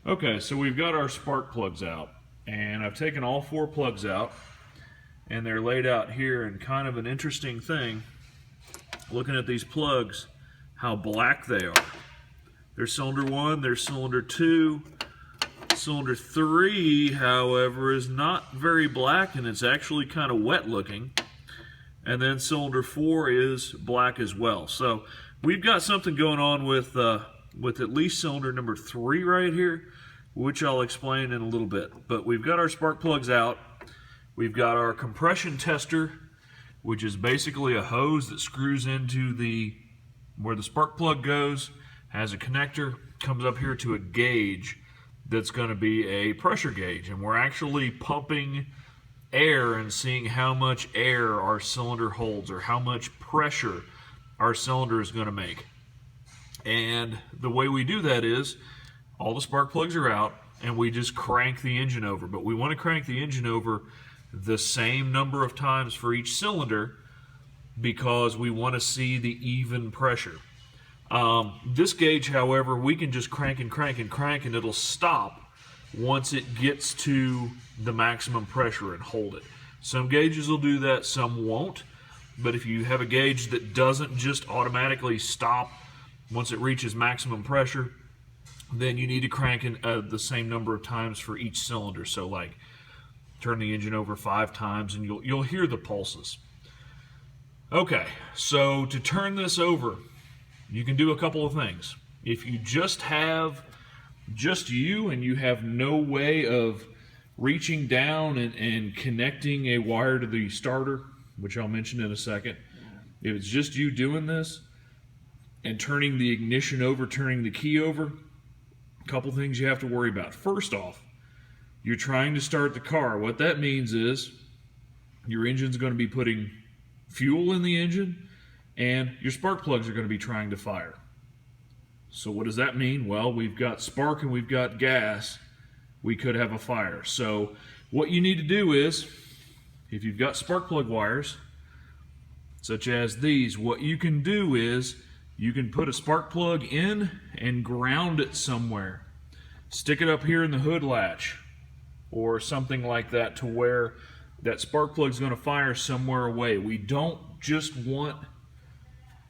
Okay, so we've got our spark plugs out, and I've taken all 4 plugs out, and they're laid out here. And kind of an interesting thing, looking at these plugs, how black they are. There's cylinder 1, there's cylinder 2. Cylinder 3, however, is not very black, and it's actually kind of wet looking. And then cylinder 4 is black as well. So we've got something going on with at least cylinder number 3 right here, which I'll explain in a little bit. But we've got our spark plugs out. We've got our compression tester, which is basically a hose that screws into where the spark plug goes, has a connector, comes up here to a gauge that's going to be a pressure gauge. And we're actually pumping air and seeing how much air our cylinder holds, or how much pressure our cylinder is going to make. And the way we do that is all the spark plugs are out and we just crank the engine over. But we want to crank the engine over the same number of times for each cylinder because we want to see the even pressure. This gauge, however, we can just crank and crank and crank, and it'll stop once it gets to the maximum pressure and hold it. Some gauges will do that, some won't. But if you have a gauge that doesn't just automatically stop once it reaches maximum pressure, then you need to crank in the same number of times for each cylinder. So like turn the engine over 5 times and you'll hear the pulses. Okay, so to turn this over, you can do a couple of things. If you just have you and you have no way of reaching down and connecting a wire to the starter, which I'll mention in a second, if it's just you doing this and turning the ignition over, turning the key over, a couple things you have to worry about. First off, you're trying to start the car. What that means is your engine's going to be putting fuel in the engine, and your spark plugs are going to be trying to fire. So what does that mean? Well, we've got spark and we've got gas. We could have a fire. So what you need to do is, if you've got spark plug wires, such as these, what you can do is you can put a spark plug in and ground it somewhere. Stick it up here in the hood latch or something like that, to where that spark plug is going to fire somewhere away. We don't just want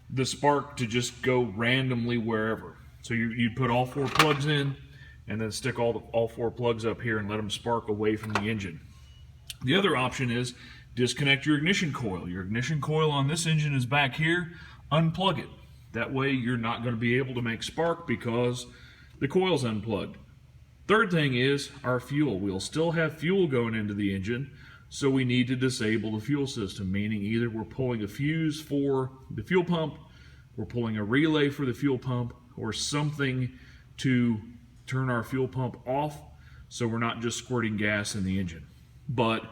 the spark to just go randomly wherever. So you'd put all 4 plugs in and then stick all 4 plugs up here and let them spark away from the engine. The other option is disconnect your ignition coil. Your ignition coil on this engine is back here. Unplug it. That way you're not going to be able to make spark because the coil's unplugged. Third thing is our fuel. We'll still have fuel going into the engine, so we need to disable the fuel system, meaning either we're pulling a fuse for the fuel pump, we're pulling a relay for the fuel pump, or something to turn our fuel pump off so we're not just squirting gas in the engine. But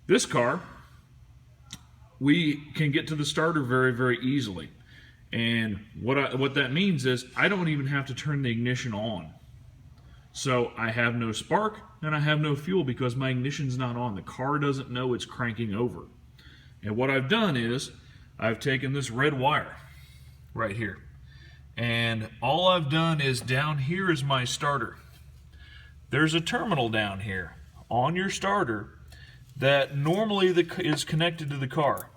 this car, we can get to the starter very, very easily. And what that means is I don't even have to turn the ignition on. So I have no spark and I have no fuel because my ignition's not on. The car doesn't know it's cranking over. And what I've done is I've taken this red wire right here, and all I've done is down here is my starter. There's a terminal down here on your starter that normally is connected to the car.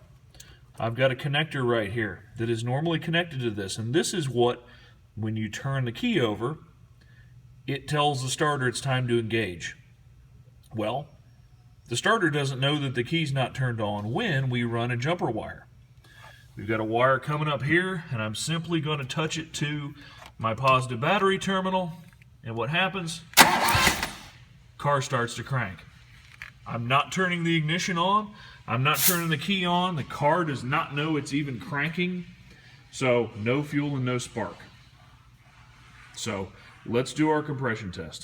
I've got a connector right here that is normally connected to this, and this is what, when you turn the key over, it tells the starter it's time to engage. Well, the starter doesn't know that the key's not turned on when we run a jumper wire. We've got a wire coming up here, and I'm simply going to touch it to my positive battery terminal, and what happens? Car starts to crank. I'm not turning the ignition on. I'm not turning the key on. The car does not know it's even cranking. So no fuel and no spark. So let's do our compression test.